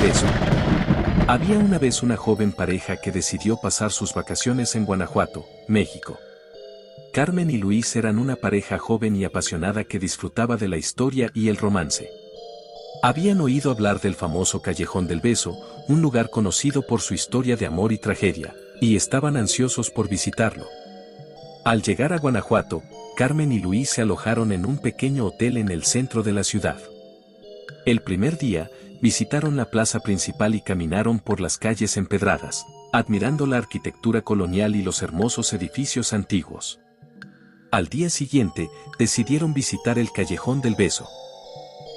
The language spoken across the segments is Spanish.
beso. Había una vez una joven pareja que decidió pasar sus vacaciones en Guanajuato, México. Carmen y Luis eran una pareja joven y apasionada que disfrutaba de la historia y el romance. Habían oído hablar del famoso Callejón del Beso, un lugar conocido por su historia de amor y tragedia, y estaban ansiosos por visitarlo. Al llegar a Guanajuato, Carmen y Luis se alojaron en un pequeño hotel en el centro de la ciudad. El primer día, visitaron la plaza principal y caminaron por las calles empedradas, admirando la arquitectura colonial y los hermosos edificios antiguos. Al día siguiente, decidieron visitar el Callejón del Beso.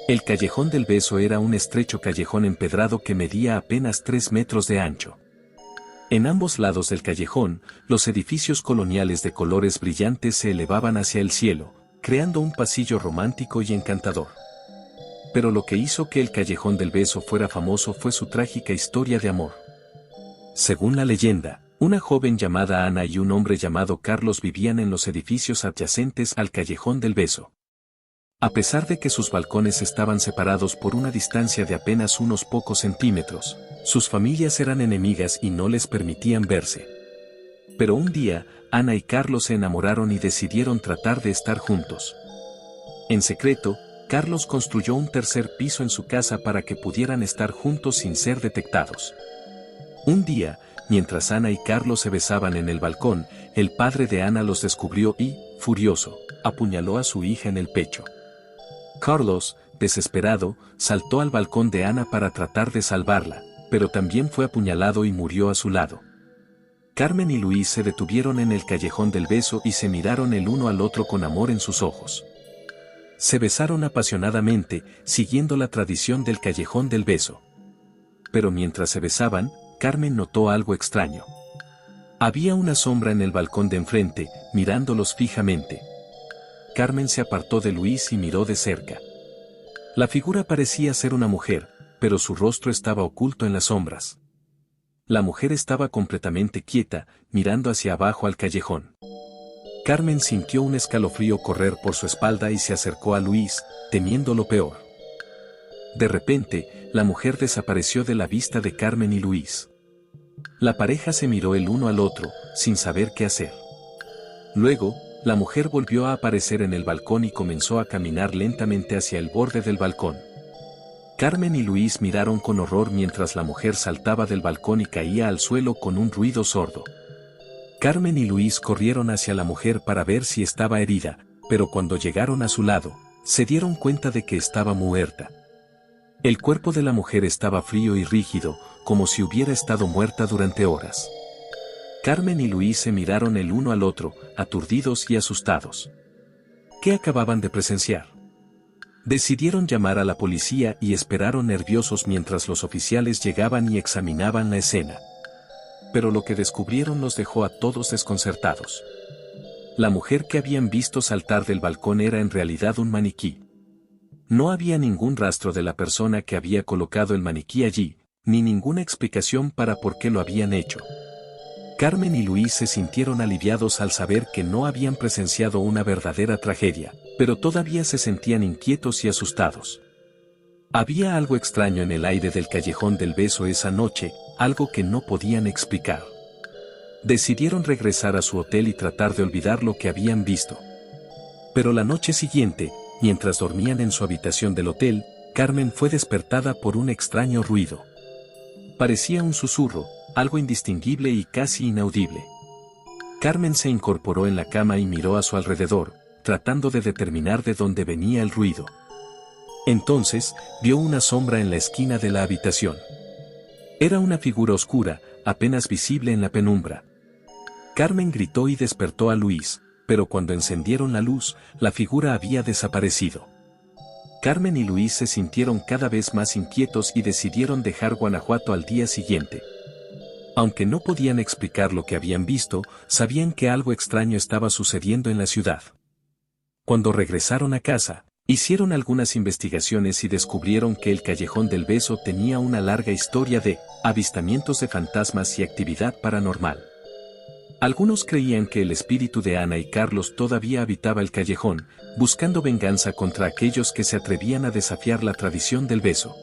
El Callejón del Beso era un estrecho callejón empedrado que medía apenas 3 metros de ancho. En ambos lados del callejón, los edificios coloniales de colores brillantes se elevaban hacia el cielo, creando un pasillo romántico y encantador. Pero lo que hizo que el Callejón del Beso fuera famoso fue su trágica historia de amor. Según la leyenda, una joven llamada Ana y un hombre llamado Carlos vivían en los edificios adyacentes al Callejón del Beso. A pesar de que sus balcones estaban separados por una distancia de apenas unos pocos centímetros, sus familias eran enemigas y no les permitían verse. Pero un día, Ana y Carlos se enamoraron y decidieron tratar de estar juntos. En secreto, Carlos construyó un tercer piso en su casa para que pudieran estar juntos sin ser detectados. Un día, mientras Ana y Carlos se besaban en el balcón, el padre de Ana los descubrió y, furioso, apuñaló a su hija en el pecho. Carlos, desesperado, saltó al balcón de Ana para tratar de salvarla, pero también fue apuñalado y murió a su lado. Carmen y Luis se detuvieron en el Callejón del Beso y se miraron el uno al otro con amor en sus ojos. Se besaron apasionadamente, siguiendo la tradición del Callejón del Beso. Pero mientras se besaban, Carmen notó algo extraño. Había una sombra en el balcón de enfrente, mirándolos fijamente. Carmen se apartó de Luis y miró de cerca. La figura parecía ser una mujer, pero su rostro estaba oculto en las sombras. La mujer estaba completamente quieta, mirando hacia abajo al callejón. Carmen sintió un escalofrío correr por su espalda y se acercó a Luis, temiendo lo peor. De repente, la mujer desapareció de la vista de Carmen y Luis. La pareja se miró el uno al otro, sin saber qué hacer. Luego, la mujer volvió a aparecer en el balcón y comenzó a caminar lentamente hacia el borde del balcón. Carmen y Luis miraron con horror mientras la mujer saltaba del balcón y caía al suelo con un ruido sordo. Carmen y Luis corrieron hacia la mujer para ver si estaba herida, pero cuando llegaron a su lado, se dieron cuenta de que estaba muerta. El cuerpo de la mujer estaba frío y rígido, como si hubiera estado muerta durante horas. Carmen y Luis se miraron el uno al otro, aturdidos y asustados. ¿Qué acababan de presenciar? Decidieron llamar a la policía y esperaron nerviosos mientras los oficiales llegaban y examinaban la escena. Pero lo que descubrieron los dejó a todos desconcertados. La mujer que habían visto saltar del balcón era en realidad un maniquí. No había ningún rastro de la persona que había colocado el maniquí allí, ni ninguna explicación para por qué lo habían hecho. Carmen y Luis se sintieron aliviados al saber que no habían presenciado una verdadera tragedia, pero todavía se sentían inquietos y asustados. Había algo extraño en el aire del Callejón del Beso esa noche, algo que no podían explicar. Decidieron regresar a su hotel y tratar de olvidar lo que habían visto. Pero la noche siguiente, mientras dormían en su habitación del hotel, Carmen fue despertada por un extraño ruido. Parecía un susurro, algo indistinguible y casi inaudible. Carmen se incorporó en la cama y miró a su alrededor, tratando de determinar de dónde venía el ruido. Entonces, vio una sombra en la esquina de la habitación. Era una figura oscura, apenas visible en la penumbra. Carmen gritó y despertó a Luis, pero cuando encendieron la luz, la figura había desaparecido. Carmen y Luis se sintieron cada vez más inquietos y decidieron dejar Guanajuato al día siguiente. Aunque no podían explicar lo que habían visto, sabían que algo extraño estaba sucediendo en la ciudad. Cuando regresaron a casa, hicieron algunas investigaciones y descubrieron que el Callejón del Beso tenía una larga historia de avistamientos de fantasmas y actividad paranormal. Algunos creían que el espíritu de Ana y Carlos todavía habitaba el callejón, buscando venganza contra aquellos que se atrevían a desafiar la tradición del beso.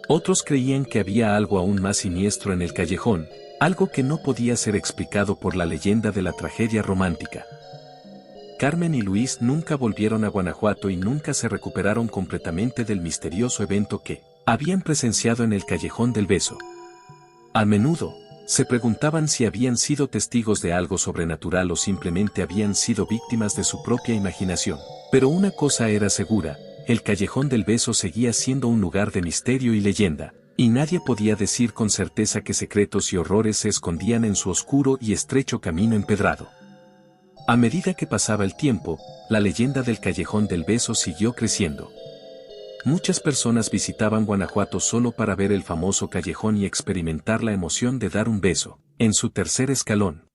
Otros creían que había algo aún más siniestro en el callejón, algo que no podía ser explicado por la leyenda de la tragedia romántica. Carmen y Luis nunca volvieron a Guanajuato y nunca se recuperaron completamente del misterioso evento que habían presenciado en el Callejón del Beso. A menudo, se preguntaban si habían sido testigos de algo sobrenatural o simplemente habían sido víctimas de su propia imaginación. Pero una cosa era segura, el Callejón del Beso seguía siendo un lugar de misterio y leyenda, y nadie podía decir con certeza qué secretos y horrores se escondían en su oscuro y estrecho camino empedrado. A medida que pasaba el tiempo, la leyenda del Callejón del Beso siguió creciendo. Muchas personas visitaban Guanajuato solo para ver el famoso callejón y experimentar la emoción de dar un beso, en su tercer escalón.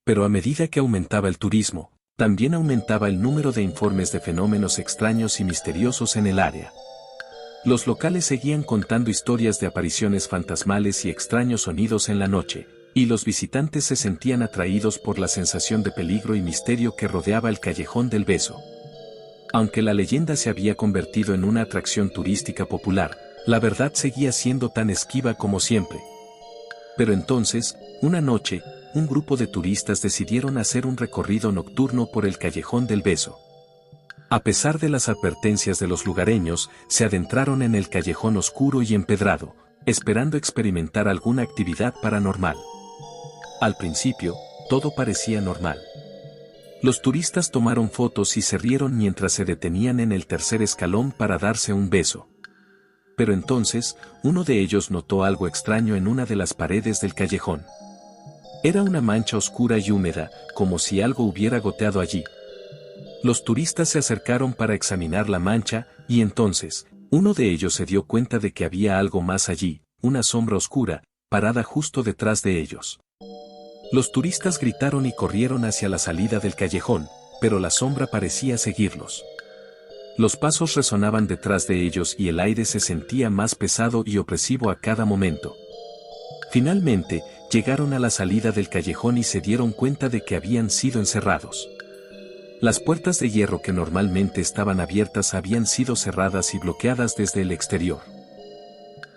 Pero a medida que aumentaba el turismo, también aumentaba el número de informes de fenómenos extraños y misteriosos en el área. Los locales seguían contando historias de apariciones fantasmales y extraños sonidos en la noche, y los visitantes se sentían atraídos por la sensación de peligro y misterio que rodeaba el Callejón del Beso. Aunque la leyenda se había convertido en una atracción turística popular, la verdad seguía siendo tan esquiva como siempre. Pero entonces, una noche, un grupo de turistas decidieron hacer un recorrido nocturno por el Callejón del Beso. A pesar de las advertencias de los lugareños, se adentraron en el callejón oscuro y empedrado, esperando experimentar alguna actividad paranormal. Al principio, todo parecía normal. Los turistas tomaron fotos y se rieron mientras se detenían en el tercer escalón para darse un beso. Pero entonces, uno de ellos notó algo extraño en una de las paredes del callejón. Era una mancha oscura y húmeda, como si algo hubiera goteado allí. Los turistas se acercaron para examinar la mancha, y entonces, uno de ellos se dio cuenta de que había algo más allí, una sombra oscura, parada justo detrás de ellos. Los turistas gritaron y corrieron hacia la salida del callejón, pero la sombra parecía seguirlos. Los pasos resonaban detrás de ellos y el aire se sentía más pesado y opresivo a cada momento. Finalmente, llegaron a la salida del callejón y se dieron cuenta de que habían sido encerrados. Las puertas de hierro que normalmente estaban abiertas habían sido cerradas y bloqueadas desde el exterior.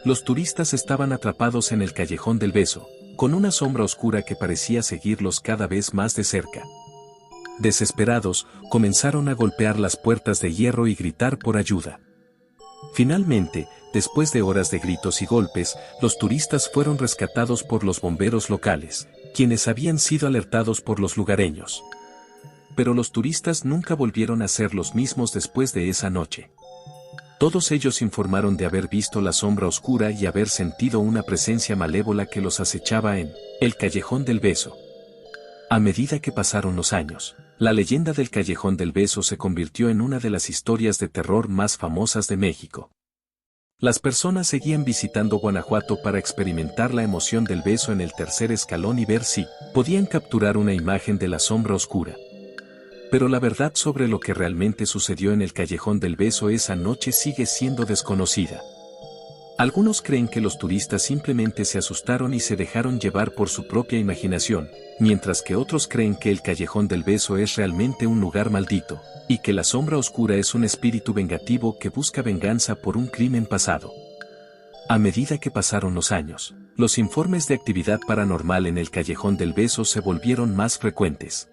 Los turistas estaban atrapados en el Callejón del Beso, con una sombra oscura que parecía seguirlos cada vez más de cerca. Desesperados, comenzaron a golpear las puertas de hierro y gritar por ayuda. Finalmente, después de horas de gritos y golpes, los turistas fueron rescatados por los bomberos locales, quienes habían sido alertados por los lugareños. Pero los turistas nunca volvieron a ser los mismos después de esa noche. Todos ellos informaron de haber visto la sombra oscura y haber sentido una presencia malévola que los acechaba en el Callejón del Beso. A medida que pasaron los años, la leyenda del Callejón del Beso se convirtió en una de las historias de terror más famosas de México. Las personas seguían visitando Guanajuato para experimentar la emoción del beso en el tercer escalón y ver si podían capturar una imagen de la sombra oscura. Pero la verdad sobre lo que realmente sucedió en el Callejón del Beso esa noche sigue siendo desconocida. Algunos creen que los turistas simplemente se asustaron y se dejaron llevar por su propia imaginación, mientras que otros creen que el Callejón del Beso es realmente un lugar maldito, y que la sombra oscura es un espíritu vengativo que busca venganza por un crimen pasado. A medida que pasaron los años, los informes de actividad paranormal en el Callejón del Beso se volvieron más frecuentes.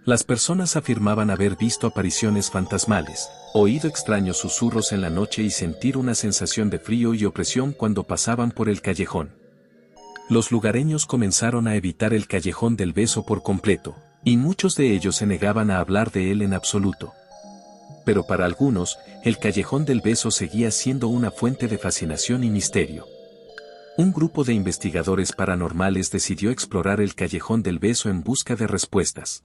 Las personas afirmaban haber visto apariciones fantasmales, oído extraños susurros en la noche y sentir una sensación de frío y opresión cuando pasaban por el callejón. Los lugareños comenzaron a evitar el Callejón del Beso por completo, y muchos de ellos se negaban a hablar de él en absoluto. Pero para algunos, el Callejón del Beso seguía siendo una fuente de fascinación y misterio. Un grupo de investigadores paranormales decidió explorar el Callejón del Beso en busca de respuestas.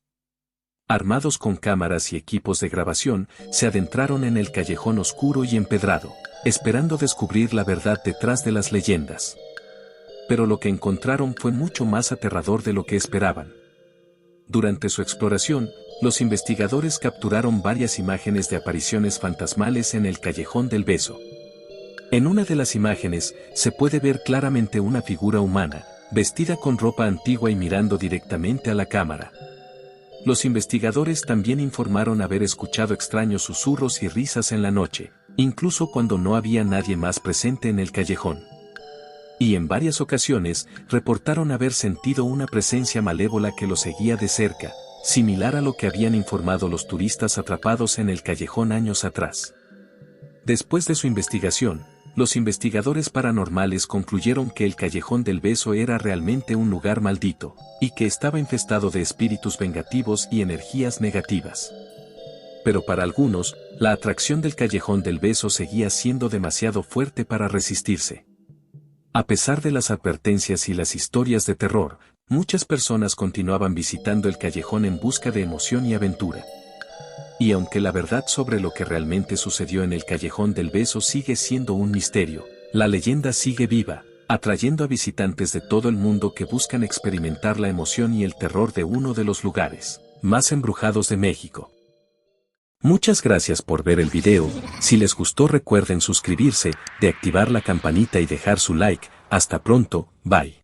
Armados con cámaras y equipos de grabación, se adentraron en el callejón oscuro y empedrado, esperando descubrir la verdad detrás de las leyendas. Pero lo que encontraron fue mucho más aterrador de lo que esperaban. Durante su exploración, los investigadores capturaron varias imágenes de apariciones fantasmales en el Callejón del Beso. En una de las imágenes, se puede ver claramente una figura humana, vestida con ropa antigua y mirando directamente a la cámara. Los investigadores también informaron haber escuchado extraños susurros y risas en la noche, incluso cuando no había nadie más presente en el callejón. Y en varias ocasiones reportaron haber sentido una presencia malévola que los seguía de cerca, similar a lo que habían informado los turistas atrapados en el callejón años atrás. Después de su investigación, los investigadores paranormales concluyeron que el Callejón del Beso era realmente un lugar maldito, y que estaba infestado de espíritus vengativos y energías negativas. Pero para algunos, la atracción del Callejón del Beso seguía siendo demasiado fuerte para resistirse. A pesar de las advertencias y las historias de terror, muchas personas continuaban visitando el callejón en busca de emoción y aventura. Y aunque la verdad sobre lo que realmente sucedió en el Callejón del Beso sigue siendo un misterio, la leyenda sigue viva, atrayendo a visitantes de todo el mundo que buscan experimentar la emoción y el terror de uno de los lugares más embrujados de México. Muchas gracias por ver el video. Si les gustó recuerden suscribirse, de activar la campanita y dejar su like. Hasta pronto, bye.